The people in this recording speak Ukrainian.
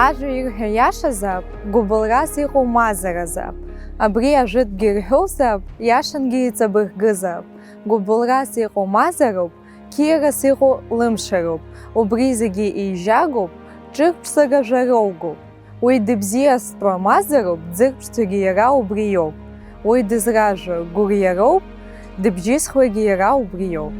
Ажәа ирҳәо иашазаап, гәыбылрас иҟоу мазаразаап. Абри ажәытәгьы ирҳәозаап, иашангьы иҵабыргызаап. Гәыбылрас иҟоу мазароуп, қьиарас иҟоу лымшароуп. Убри зегьы еижьагоуп, ҿырԥштәыра жәароугоуп. Уи дыбзиазтәу мазароуп, дзырԥшӡогьы иара убри иоуп. Уи дызражәу гәырҩароуп, дыбжьызхуагьы иара убри иоуп.